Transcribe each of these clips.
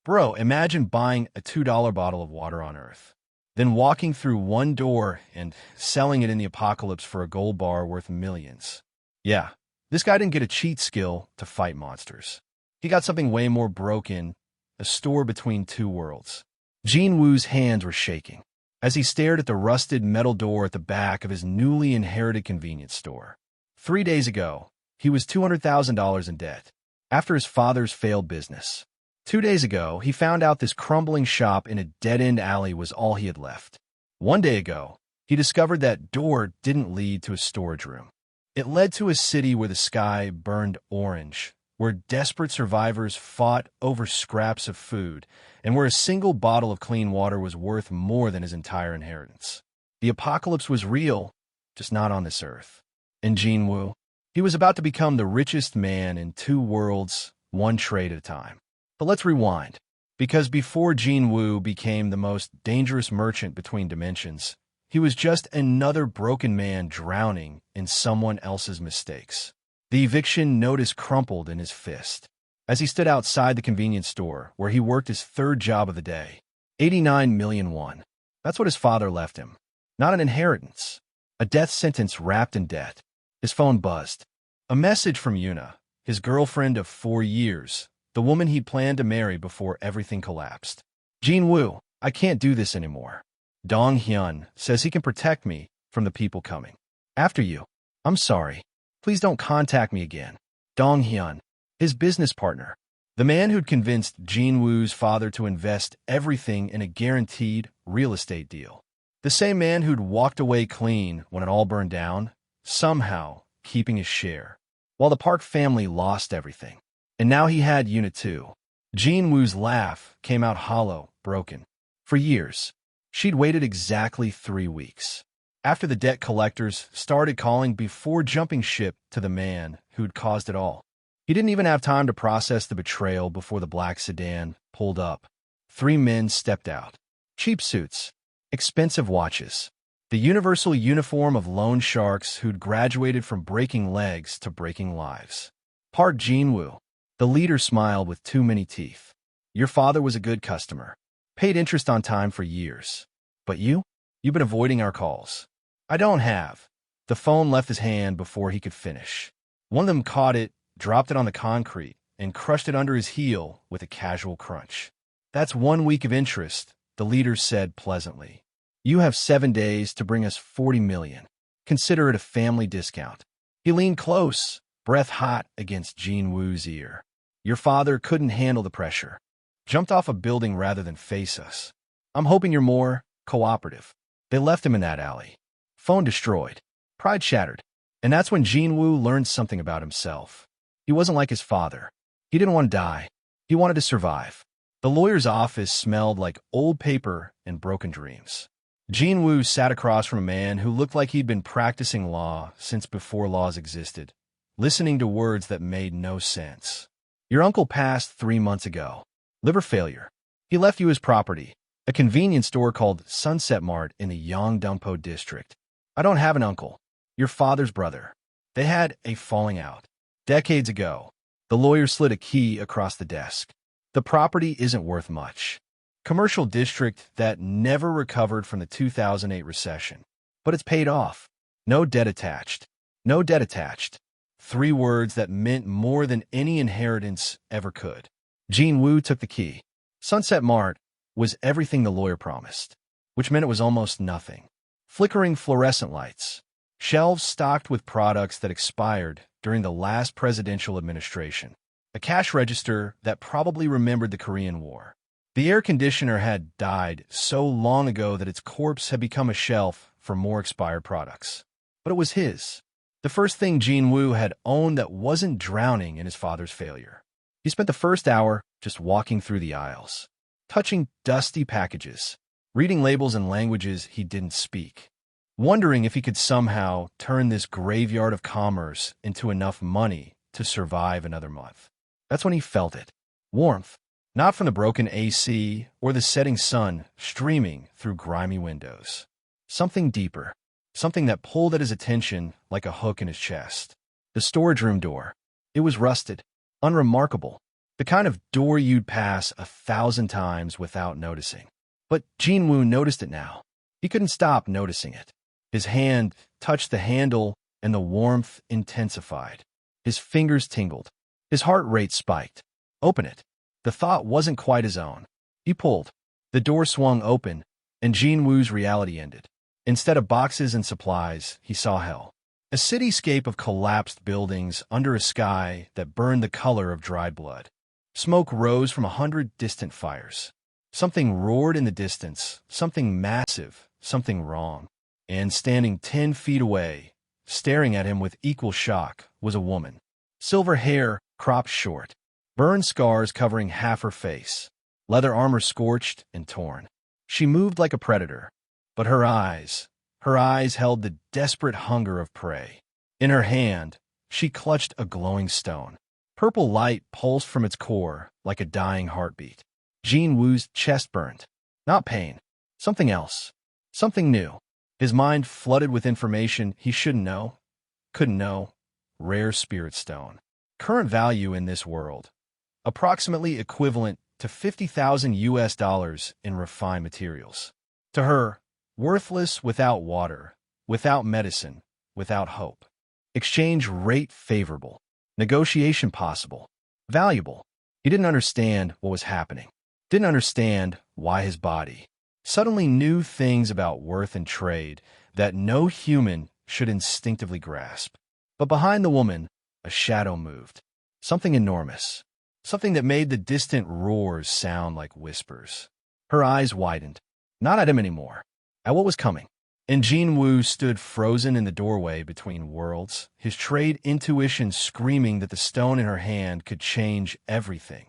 Bro, imagine buying a $2 bottle of water on Earth, then walking through one door and selling it in the apocalypse for a gold bar worth millions. Yeah, this guy didn't get a cheat skill to fight monsters. He got something way more broken, a store between two worlds. Jin Woo's hands were shaking as he stared at the rusted metal door at the back of his newly inherited convenience store. 3 days ago, he was $200,000 in debt after his father's failed business. 2 days ago, he found out this crumbling shop in a dead-end alley was all he had left. 1 day ago, he discovered that door didn't lead to a storage room. It led to a city where the sky burned orange, where desperate survivors fought over scraps of food, and where a single bottle of clean water was worth more than his entire inheritance. The apocalypse was real, just not on this earth. And Jin Woo, he was about to become the richest man in two worlds, one trade at a time. But let's rewind, because before Jin Woo became the most dangerous merchant between dimensions, he was just another broken man drowning in someone else's mistakes. The eviction notice crumpled in his fist as he stood outside the convenience store where he worked his third job of the day. 89 million won. That's what his father left him. Not an inheritance. A death sentence wrapped in debt. His phone buzzed. A message from Yuna, his girlfriend of 4 years, the woman he planned to marry before everything collapsed. Jin Woo, I can't do this anymore. Dong Hyun says he can protect me from the people coming after you. I'm sorry. Please don't contact me again. Dong Hyun, his business partner, the man who'd convinced Jin Woo's father to invest everything in a guaranteed real estate deal. The same man who'd walked away clean when it all burned down, somehow keeping his share, while the Park family lost everything. And now he had Yuna too. Jin Woo's laugh came out hollow, broken. For years, she'd waited exactly 3 weeks. After the debt collectors started calling before jumping ship to the man who'd caused it all. He didn't even have time to process the betrayal before the black sedan pulled up. 3 men stepped out. Cheap suits, expensive watches, the universal uniform of loan sharks who'd graduated from breaking legs to breaking lives. Park Jin-woo, the leader, smiled with too many teeth. Your father was a good customer. Paid interest on time for years. But you've been avoiding our calls. I don't have. The phone left his hand before he could finish. One of them caught it, dropped it on the concrete, and crushed it under his heel with a casual crunch. That's 1 week of interest, the leader said pleasantly. You have 7 days to bring us 40 million. Consider it a family discount. He leaned close, breath hot against Jin Woo's ear. Your father couldn't handle the pressure. Jumped off a building rather than face us. I'm hoping you're more cooperative. They left him in that alley. Phone destroyed. Pride shattered. And that's when Jin Woo learned something about himself. He wasn't like his father. He didn't want to die. He wanted to survive. The lawyer's office smelled like old paper and broken dreams. Jin Woo sat across from a man who looked like he'd been practicing law since before laws existed, listening to words that made no sense. Your uncle passed 3 months ago. Liver failure. He left you his property, a convenience store called Sunset Mart in the Yongdongpo district. I don't have an uncle. Your father's brother. They had a falling out. Decades ago. The lawyer slid a key across the desk. The property isn't worth much. Commercial district that never recovered from the 2008 recession. But it's paid off. No debt attached. No debt attached. 3 words that meant more than any inheritance ever could. Jin Woo took the key. Sunset Mart was everything the lawyer promised, which meant it was almost nothing. Flickering fluorescent lights. Shelves stocked with products that expired during the last presidential administration. A cash register that probably remembered the Korean War. The air conditioner had died so long ago that its corpse had become a shelf for more expired products. But it was his. The first thing Jin Woo had owned that wasn't drowning in his father's failure. He spent the first hour just walking through the aisles, touching dusty packages, reading labels in languages he didn't speak, wondering if he could somehow turn this graveyard of commerce into enough money to survive another month. That's when he felt it. Warmth, not from the broken AC or the setting sun streaming through grimy windows. Something deeper, something that pulled at his attention like a hook in his chest. The storage room door. It was rusted, unremarkable, The kind of door you'd pass 1,000 times without noticing. But Jinwoo noticed it now. He couldn't stop noticing it. His hand touched the handle, and the warmth intensified. His fingers tingled. His heart rate spiked. Open it. The thought wasn't quite his own. He pulled. The door swung open, and Jinwoo's reality ended. Instead of boxes and supplies, he saw hell. A cityscape of collapsed buildings under a sky that burned the color of dried blood. Smoke rose from 100 distant fires. Something roared in the distance, something massive, something wrong. And standing 10 feet away, staring at him with equal shock, was a woman. Silver hair, cropped short. Burn scars covering half her face. Leather armor scorched and torn. She moved like a predator. But her eyes held the desperate hunger of prey. In her hand, she clutched a glowing stone. Purple light pulsed from its core like a dying heartbeat. Jinwoo's chest burned. Not pain. Something else. Something new. His mind flooded with information he shouldn't know, couldn't know. Rare spirit stone. Current value in this world. Approximately equivalent to $50,000 in refined materials. To her, worthless without water, without medicine, without hope. Exchange rate favorable. Negotiation possible. Valuable. He didn't understand what was happening. Didn't understand why his body suddenly knew things about worth and trade that no human should instinctively grasp. But behind the woman, a shadow moved. Something enormous. Something that made the distant roars sound like whispers. Her eyes widened. Not at him anymore. At what was coming. And Jinwoo stood frozen in the doorway between worlds, his trade intuition screaming that the stone in her hand could change everything,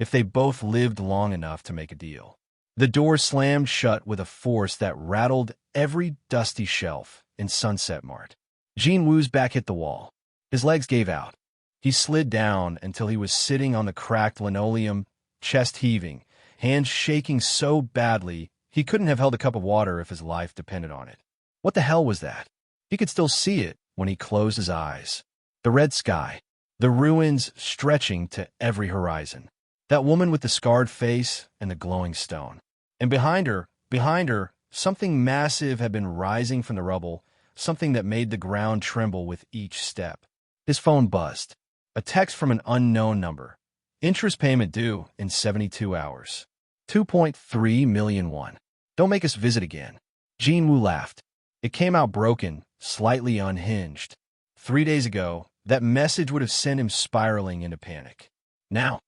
if they both lived long enough to make a deal. The door slammed shut with a force that rattled every dusty shelf in Sunset Mart. Jinwoo's back hit the wall. His legs gave out. He slid down until he was sitting on the cracked linoleum, chest heaving, hands shaking so badly he couldn't have held a cup of water if his life depended on it. What the hell was that? He could still see it when he closed his eyes. The red sky. The ruins stretching to every horizon. That woman with the scarred face and the glowing stone. And behind her, something massive had been rising from the rubble, something that made the ground tremble with each step. His phone buzzed. A text from an unknown number. Interest payment due in 72 hours. 2.3 million won. Don't make us visit again. Jinwoo laughed. It came out broken, slightly unhinged. 3 days ago, that message would have sent him spiraling into panic. Now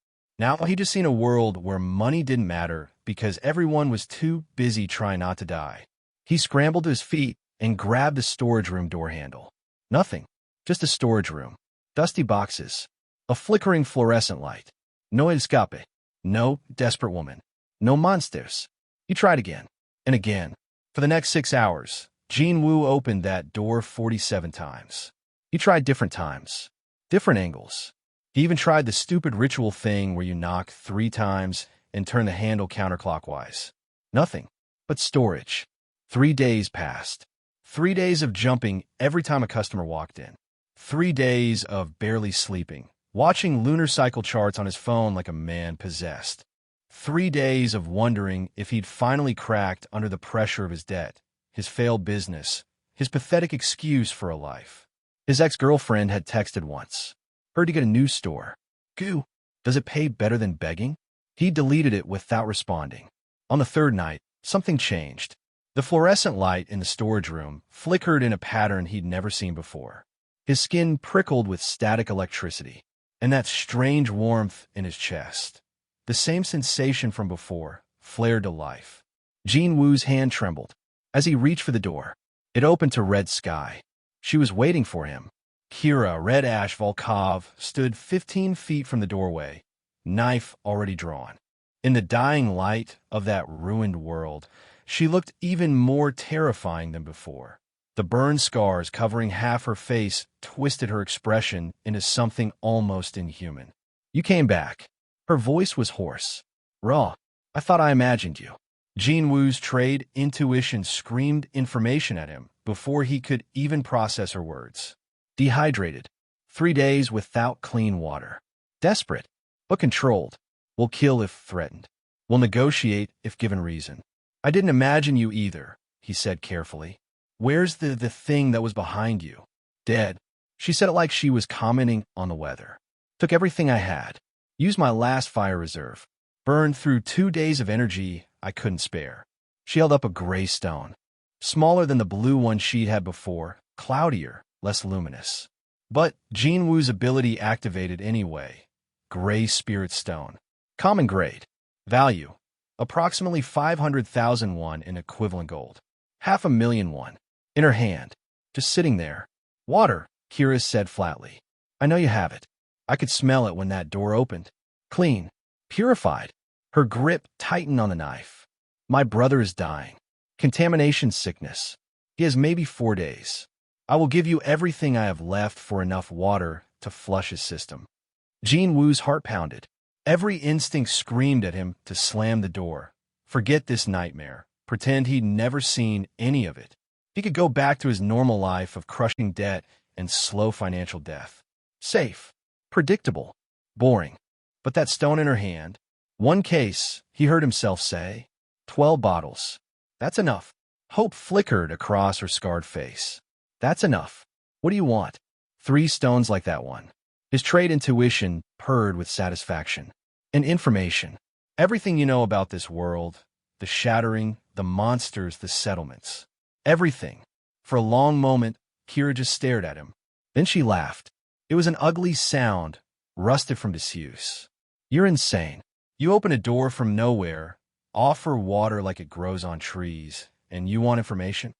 he'd just seen a world where money didn't matter because everyone was too busy trying not to die. He scrambled to his feet and grabbed the storage room door handle. Nothing. Just a storage room. Dusty boxes. A flickering fluorescent light. No escape. No desperate woman. No monsters. He tried again. And again. For the next 6 hours, Jinwoo opened that door 47 times. He tried different times. Different angles. He even tried the stupid ritual thing where you knock 3 times and turn the handle counterclockwise. Nothing. But storage. 3 days passed. 3 days of jumping every time a customer walked in. 3 days of barely sleeping, watching lunar cycle charts on his phone like a man possessed. 3 days of wondering if he'd finally cracked under the pressure of his debt, his failed business, his pathetic excuse for a life. His ex-girlfriend had texted once. Heard to get a new store. Goo. Does it pay better than begging? He deleted it without responding. On the 3rd night, something changed. The fluorescent light in the storage room flickered in a pattern he'd never seen before. His skin prickled with static electricity, and that strange warmth in his chest. The same sensation from before flared to life. Jinwoo's hand trembled. As he reached for the door, it opened to red sky. She was waiting for him. Kira Red Ash Volkov stood 15 feet from the doorway, knife already drawn. In the dying light of that ruined world, she looked even more terrifying than before. The burn scars covering half her face twisted her expression into something almost inhuman. You came back. Her voice was hoarse. Raw. I thought I imagined you. Jinwoo's trade intuition screamed information at him before he could even process her words. Dehydrated. 3 days without clean water. Desperate. but controlled. We'll kill if threatened. We'll negotiate if given reason. I didn't imagine you either, he said carefully. Where's the thing that was behind you? Dead. She said it like she was commenting on the weather. Took everything I had. Used my last fire reserve. Burned through 2 days of energy I couldn't spare. She held up a gray stone. Smaller than the blue one she'd had before, cloudier, less luminous. But Jinwoo's ability activated anyway. Gray spirit stone. Common grade. Value. Approximately 500,000 won in equivalent gold. 500,000 won. In her hand. Just sitting there. Water, Kira said flatly. I know you have it. I could smell it when that door opened. Clean. Purified. Her grip tightened on the knife. My brother is dying. Contamination sickness. He has maybe 4 days. I will give you everything I have left for enough water to flush his system. Jinwoo's heart pounded. Every instinct screamed at him to slam the door. Forget this nightmare. Pretend he'd never seen any of it. He could go back to his normal life of crushing debt and slow financial death. Safe. Predictable. Boring. But that stone in her hand. One case, he heard himself say. 12 bottles. That's enough. Hope flickered across her scarred face. That's enough. What do you want? 3 stones like that one. His trade intuition purred with satisfaction. And information. Everything you know about this world. The shattering, the monsters, the settlements. Everything. For a long moment, Kira just stared at him. Then she laughed. It was an ugly sound, rusted from disuse. You're insane. You open a door from nowhere, offer water like it grows on trees, and you want information?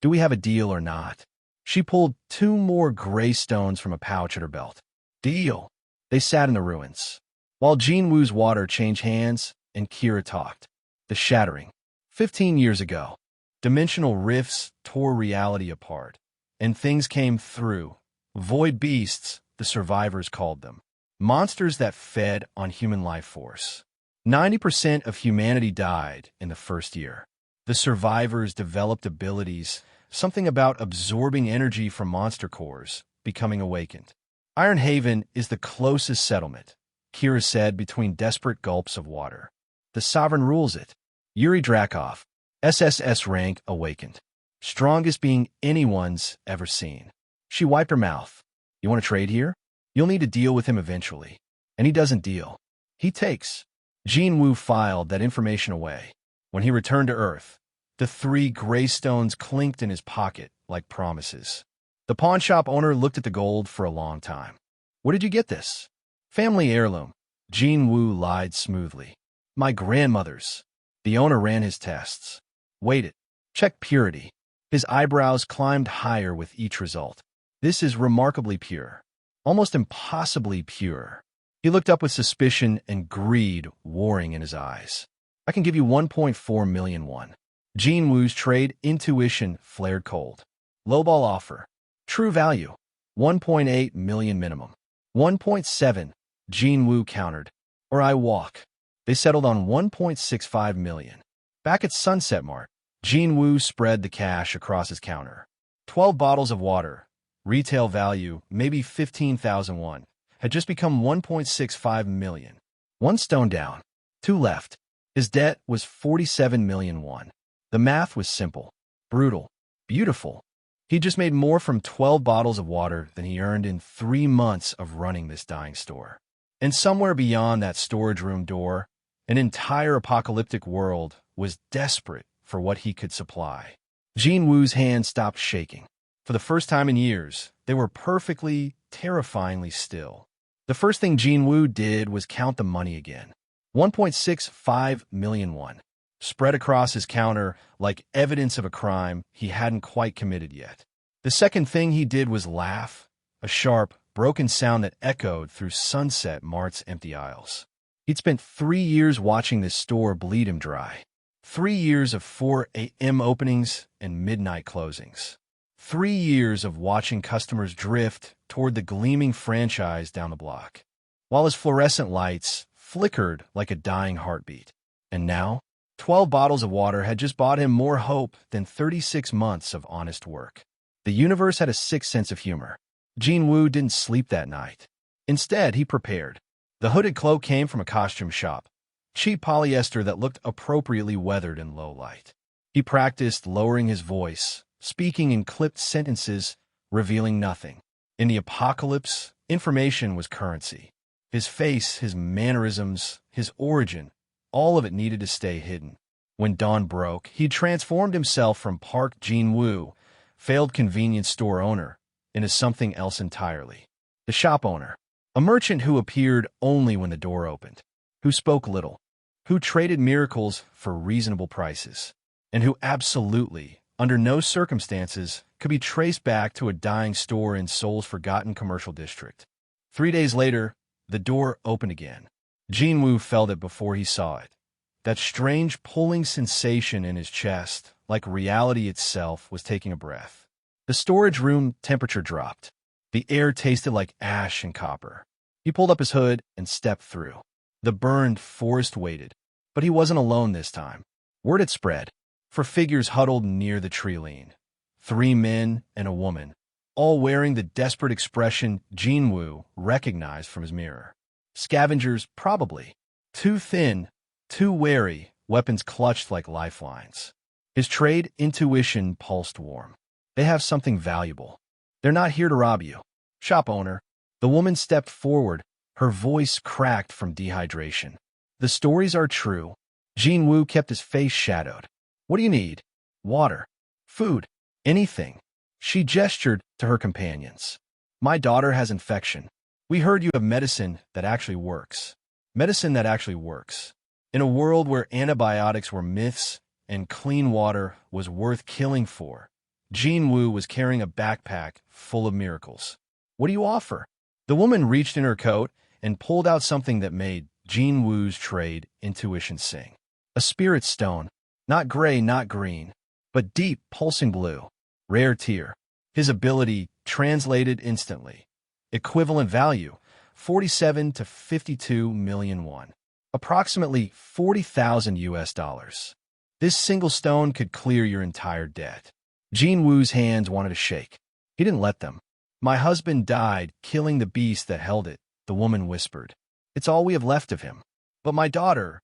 Do we have a deal or not? She pulled 2 more gray stones from a pouch at her belt. Deal. They sat in the ruins. While Jinwoo's water changed hands and Kira talked. The shattering. 15 years ago. Dimensional rifts tore reality apart. And things came through. Void beasts, the survivors called them. Monsters that fed on human life force. 90% of humanity died in the first year. The survivors developed abilities, something about absorbing energy from monster cores, becoming awakened. Iron Haven is the closest settlement, Kira said between desperate gulps of water. The Sovereign rules it. Yuri Drakov, SSS rank awakened. Strongest being anyone's ever seen. She wiped her mouth. You want to trade here? You'll need to deal with him eventually. And he doesn't deal. He takes. Jinwoo filed that information away. When he returned to Earth, the 3 gray stones clinked in his pocket like promises. The pawnshop owner looked at the gold for a long time. Where did you get this? Family heirloom. Jinwoo lied smoothly. My grandmother's. The owner ran his tests. Weighed it. Checked purity. His eyebrows climbed higher with each result. This is remarkably pure. Almost impossibly pure. He looked up with suspicion and greed warring in his eyes. I can give you 1.4 million won. Jinwoo's trade intuition flared cold. Lowball offer. True value. 1.8 million minimum. 1.7. Jinwoo countered. Or I walk. They settled on 1.65 million. Back at Sunset Mart, Jinwoo spread the cash across his counter. 12 bottles of water. Retail value, maybe 15,000 won, had just become 1.65 million. 1 stone down. 2 left. His debt was 47 million won. The math was simple, brutal, beautiful. He just made more from 12 bottles of water than he earned in 3 months of running this dying store. And somewhere beyond that storage room door, an entire apocalyptic world was desperate for what he could supply. Jinwoo's hand stopped shaking. For the first time in years, they were perfectly, terrifyingly still. The first thing Jinwoo did was count the money again. 1.65 million won, spread across his counter like evidence of a crime he hadn't quite committed yet. The second thing he did was laugh, a sharp, broken sound that echoed through Sunset Mart's empty aisles. He'd spent 3 years watching this store bleed him dry. 3 years of 4 a.m. openings and midnight closings. 3 years of watching customers drift toward the gleaming franchise down the block, while his fluorescent lights flickered like a dying heartbeat. And now, 12 bottles of water had just bought him more hope than 36 months of honest work. The universe had a sick sense of humor. Jinwoo didn't sleep that night. Instead, he prepared. The hooded cloak came from a costume shop, cheap polyester that looked appropriately weathered in low light. He practiced lowering his voice, speaking in clipped sentences, revealing nothing. In the apocalypse, information was currency. His face, his mannerisms, his origin, all of it needed to stay hidden. When dawn broke, he transformed himself from Park Jin-woo, failed convenience store owner, into something else entirely. The shop owner, a merchant who appeared only when the door opened, who spoke little, who traded miracles for reasonable prices, and who absolutely, under no circumstances, could be traced back to a dying store in Seoul's forgotten commercial district. 3 days later, the door opened again. Jin-woo felt it before he saw it. That strange pulling sensation in his chest, like reality itself, was taking a breath. The storage room temperature dropped. The air tasted like ash and copper. He pulled up his hood and stepped through. The burned forest waited, but he wasn't alone this time. Word had spread, for figures huddled near the tree lean. 3 men and a woman, all wearing the desperate expression Jin-woo recognized from his mirror. Scavengers, probably. Too thin, too wary, weapons clutched like lifelines. His trade intuition pulsed warm. They have something valuable. They're not here to rob you. Shop owner. The woman stepped forward, her voice cracked from dehydration. The stories are true. Jin-woo kept his face shadowed. What do you need? Water. Food. Anything. She gestured to her companions. My daughter has infection. We heard you have medicine that actually works. Medicine that actually works. In a world where antibiotics were myths and clean water was worth killing for, Jin-woo was carrying a backpack full of miracles. What do you offer? The woman reached in her coat and pulled out something that made Jin-woo's trade intuition sing. A spirit stone. Not gray, not green, but deep, pulsing blue. Rare tier. His ability translated instantly. Equivalent value, 47 to 52 million won. Approximately 40,000 US dollars. This single stone could clear your entire debt. Jin-woo's hands wanted to shake. He didn't let them. My husband died killing the beast that held it, the woman whispered. It's all we have left of him. But my daughter,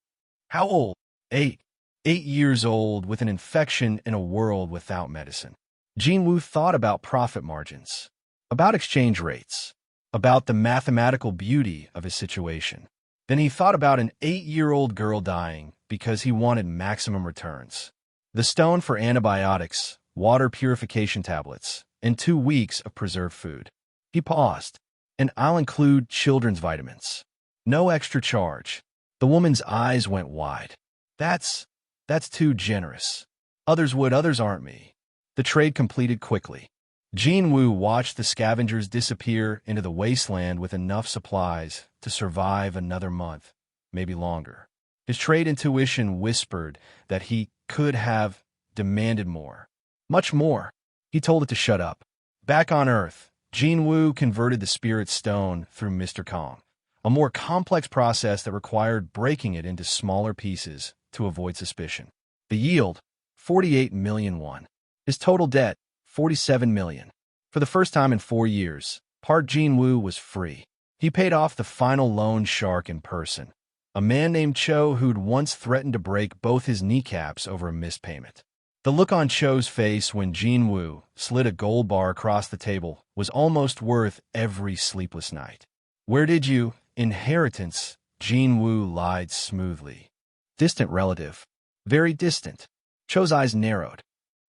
how old? 8. 8 years old with an infection in a world without medicine. Jin-woo thought about profit margins, about exchange rates, about the mathematical beauty of his situation. Then he thought about an 8-year-old girl dying because he wanted maximum returns. The stone for antibiotics, water purification tablets, and 2 weeks of preserved food. He paused. And I'll include children's vitamins. No extra charge. The woman's eyes went wide. That's too generous. Others would, others aren't me. The trade completed quickly. Jin-woo watched the scavengers disappear into the wasteland with enough supplies to survive another month, maybe longer. His trade intuition whispered that he could have demanded more. Much more. He told it to shut up. Back on Earth, Jin-woo converted the spirit stone through Mr. Kong, a more complex process that required breaking it into smaller pieces to avoid suspicion. The yield, 48 million won. His total debt, 47 million. For the first time in 4 years, Park Jin-woo was free. He paid off the final loan shark in person, a man named Cho who'd once threatened to break both his kneecaps over a missed payment. The look on Cho's face when Jin-woo slid a gold bar across the table was almost worth every sleepless night. Where did you? Inheritance, Jin-woo lied smoothly. Distant relative. Very distant. Cho's eyes narrowed.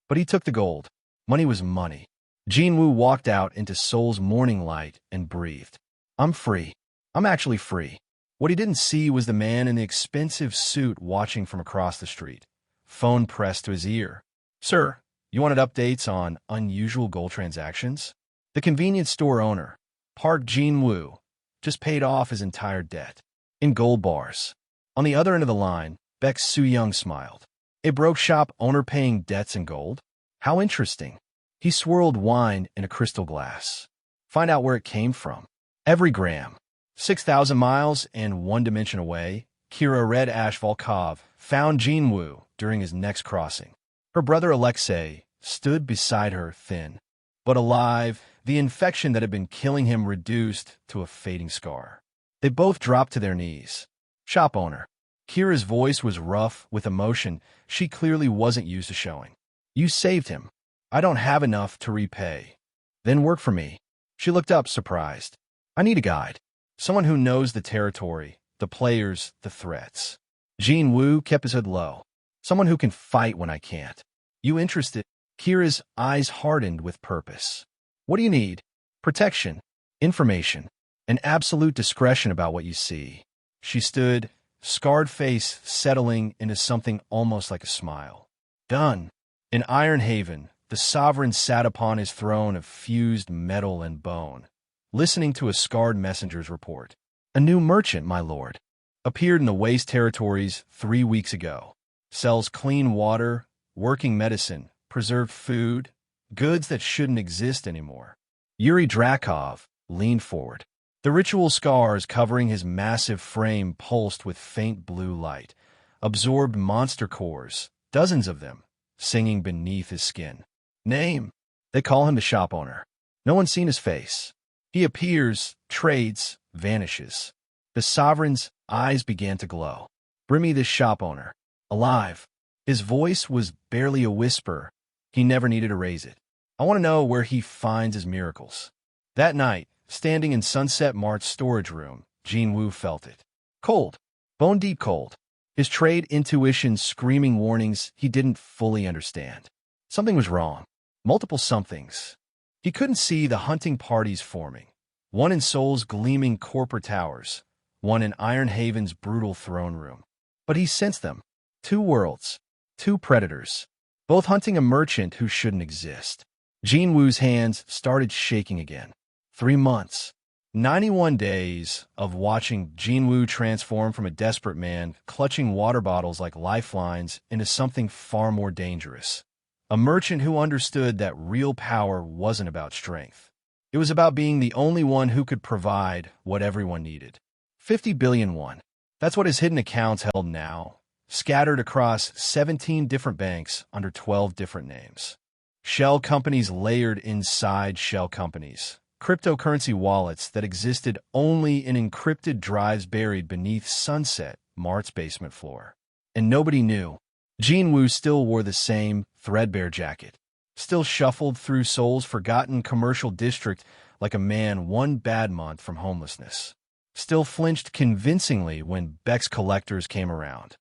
But he took the gold. Money was money. Jin-woo walked out into Seoul's morning light and breathed. I'm free. I'm actually free. What he didn't see was the man in the expensive suit watching from across the street. Phone pressed to his ear. Sir, you wanted updates on unusual gold transactions? The convenience store owner, Park Jin-woo, just paid off his entire debt. In gold bars. On the other end of the line, Baek Soo-young smiled. A broke shop owner paying debts in gold? How interesting. He swirled wine in a crystal glass. Find out where it came from. Every gram. 6,000 miles and 1 dimension away, Kira Red Ash Volkov found Jin-woo during his next crossing. Her brother Alexei stood beside her, thin, but alive, the infection that had been killing him reduced to a fading scar. They both dropped to their knees. Shop owner. Kira's voice was rough with emotion she clearly wasn't used to showing. You saved him. I don't have enough to repay. Then work for me. She looked up, surprised. I need a guide. Someone who knows the territory, the players, the threats. Jin Woo kept his head low. Someone who can fight when I can't. You interested? Kira's eyes hardened with purpose. What do you need? Protection, information, and absolute discretion about what you see. She stood, scarred face settling into something almost like a smile. Done. In Iron Haven, the sovereign sat upon his throne of fused metal and bone, listening to a scarred messenger's report. A new merchant, my lord, appeared in the waste territories 3 weeks ago. Sells clean water, working medicine, preserved food, goods that shouldn't exist anymore. Yuri Drakov leaned forward. The ritual scars covering his massive frame pulsed with faint blue light, absorbed monster cores, dozens of them, singing beneath his skin. Name? They call him the shop owner. No one's seen his face. He appears, trades, vanishes. The sovereign's eyes began to glow. Bring me this shop owner. Alive. His voice was barely a whisper. He never needed to raise it. I want to know where he finds his miracles. That night, standing in Sunset Mart's storage room, Jin Woo felt it. Cold. Bone-deep cold. His trade intuition screaming warnings he didn't fully understand. Something was wrong. Multiple somethings. He couldn't see the hunting parties forming. One in Seoul's gleaming corporate towers, one in Iron Haven's brutal throne room. But he sensed them. 2 worlds. 2 predators. Both hunting a merchant who shouldn't exist. Jin Woo's hands started shaking again. 3 months. 91 days of watching Jin Woo transform from a desperate man clutching water bottles like lifelines into something far more dangerous. A merchant who understood that real power wasn't about strength. It was about being the only one who could provide what everyone needed. 50 billion won. That's what his hidden accounts held now, scattered across 17 different banks under 12 different names. Shell companies layered inside shell companies. Cryptocurrency wallets that existed only in encrypted drives buried beneath Sunset Mart's basement floor. And nobody knew. Jin Woo still wore the same threadbare jacket, still shuffled through Seoul's forgotten commercial district like a man 1 bad month from homelessness, still flinched convincingly when Beck's collectors came around,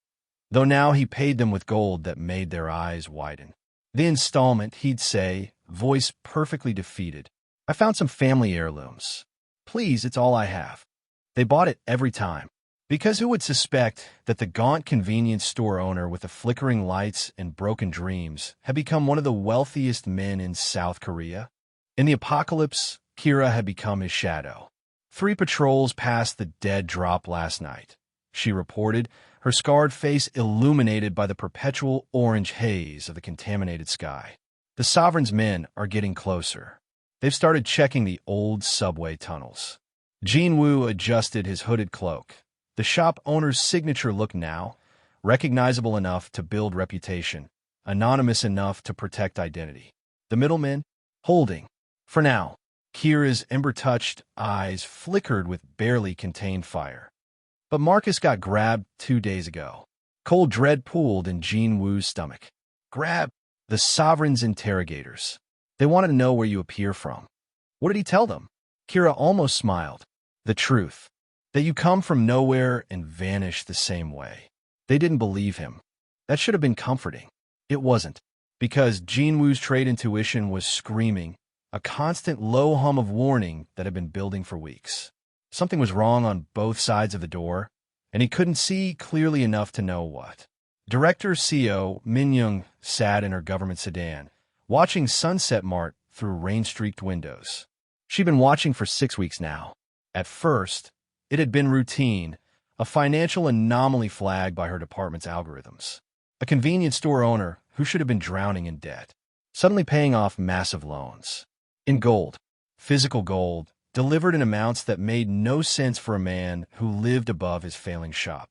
though now he paid them with gold that made their eyes widen. The installment, he'd say, voice perfectly defeated. I found some family heirlooms. Please, it's all I have. They bought it every time. Because who would suspect that the gaunt convenience store owner with the flickering lights and broken dreams had become one of the wealthiest men in South Korea? In the apocalypse, Kira had become his shadow. 3 patrols passed the dead drop last night, she reported, her scarred face illuminated by the perpetual orange haze of the contaminated sky. The Sovereign's men are getting closer. They've started checking the old subway tunnels. Jin Woo adjusted his hooded cloak. The shop owner's signature look now, recognizable enough to build reputation, anonymous enough to protect identity. The middlemen, holding. For now, Kira's ember-touched eyes flickered with barely contained fire. But Marcus got grabbed 2 days ago. Cold dread pooled in Jin Woo's stomach. Grab the Sovereign's interrogators. They wanted to know where you appear from. What did he tell them? Kira almost smiled. The truth. That you come from nowhere and vanish the same way. They didn't believe him. That should have been comforting. It wasn't, because Jin Woo's trade intuition was screaming, a constant low hum of warning that had been building for weeks. Something was wrong on both sides of the door, and he couldn't see clearly enough to know what. Director CO Min Young sat in her government sedan, watching Sunset Mart through rain-streaked windows. She'd been watching for 6 weeks now. At first, it had been routine, a financial anomaly flagged by her department's algorithms. A convenience store owner who should have been drowning in debt, suddenly paying off massive loans. In gold, physical gold, delivered in amounts that made no sense for a man who lived above his failing shop.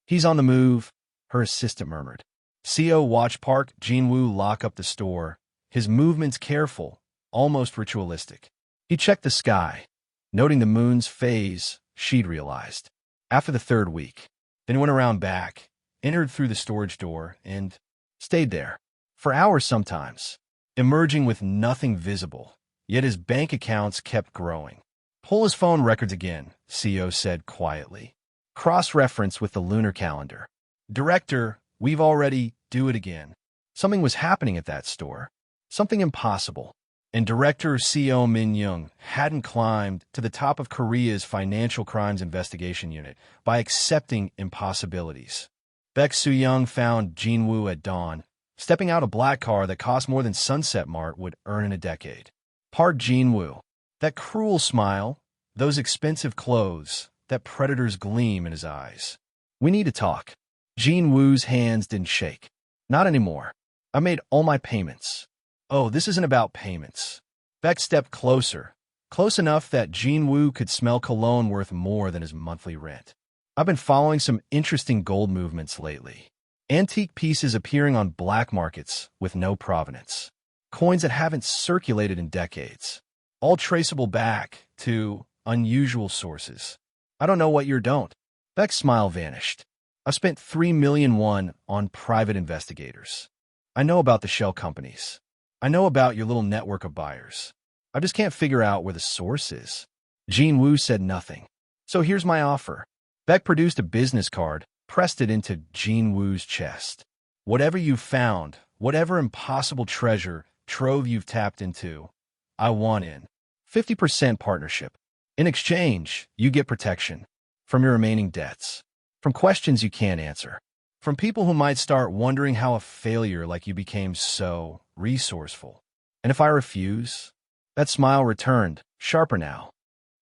He's on the move, her assistant murmured. CO watched Park Jin-woo lock up the store, his movements careful, almost ritualistic. He checked the sky, noting the moon's phase, she'd realized. After the third week, then went around back, entered through the storage door, and stayed there. For hours sometimes, emerging with nothing visible, yet his bank accounts kept growing. Pull his phone records again, CEO said quietly. Cross-reference with the lunar calendar. Director, we've already do it again. Something was happening at that store. Something impossible. And Director CEO Min Young hadn't climbed to the top of Korea's Financial Crimes Investigation Unit by accepting impossibilities. Baek Soo-young found Jin-woo at dawn, stepping out a black car that cost more than Sunset Mart would earn in a decade. Park Jin-woo. That cruel smile, those expensive clothes, that predator's gleam in his eyes. We need to talk. Jin-woo's hands didn't shake. Not anymore. I made all my payments. Oh, this isn't about payments. Beck stepped closer, close enough that Jin-woo could smell cologne worth more than his monthly rent. I've been following some interesting gold movements lately. Antique pieces appearing on black markets with no provenance. Coins that haven't circulated in decades. All traceable back to unusual sources. I don't know what you don't. Beck's smile vanished. I've spent 3 million won on private investigators. I know about the shell companies. I know about your little network of buyers. I just can't figure out where the source is. Jin-woo said nothing. So here's my offer. Beck produced a business card, pressed it into Jin-woo's chest. Whatever you've found, whatever impossible treasure trove you've tapped into, I want in. 50% partnership. In exchange, you get protection from your remaining debts, from questions you can't answer, from people who might start wondering how a failure like you became so resourceful. And if I refuse? That smile returned, sharper now.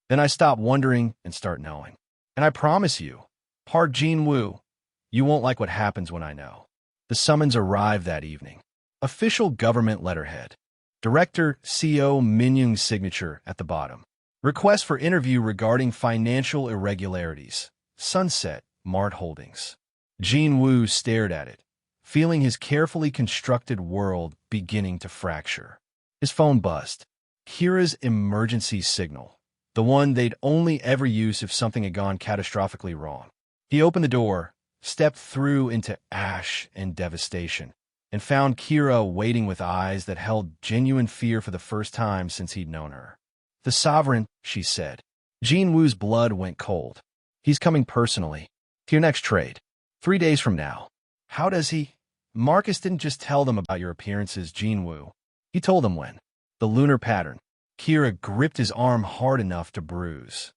Then I stop wondering and start knowing. And I promise you, Park Jin-woo, you won't like what happens when I know. The summons arrived that evening. Official government letterhead. Director CEO Min Young's signature at the bottom. Request for interview regarding financial irregularities. Sunset, Mart Holdings. Jin-woo stared at it, feeling his carefully constructed world beginning to fracture. His phone buzzed. Kira's emergency signal. The one they'd only ever use if something had gone catastrophically wrong. He opened the door, stepped through into ash and devastation, and found Kira waiting with eyes that held genuine fear for the first time since he'd known her. The Sovereign, she said. Jin-woo's blood went cold. He's coming personally. To your next trade. 3 days from now. How does he? Marcus didn't just tell them about your appearances, Jin-woo. He told them when. The lunar pattern. Kira gripped his arm hard enough to bruise.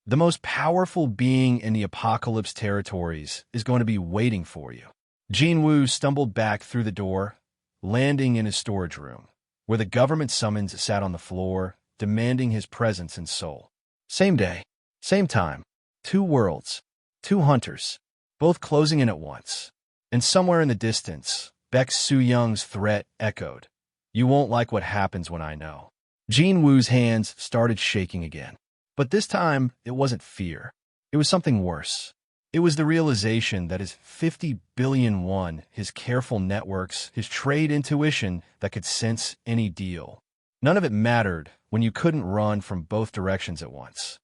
The most powerful being in the apocalypse territories is going to be waiting for you. Jin-woo stumbled back through the door, landing in his storage room, where the government summons sat on the floor, demanding his presence and soul. Same day, same time, 2 worlds, 2 hunters, both closing in at once. And somewhere in the distance, Baek Soo-young's threat echoed. You won't like what happens when I know. Jin-woo's hands started shaking again. But this time, it wasn't fear. It was something worse. It was the realization that his 50 billion won, his careful networks, his trade intuition that could sense any deal. None of it mattered when you couldn't run from both directions at once.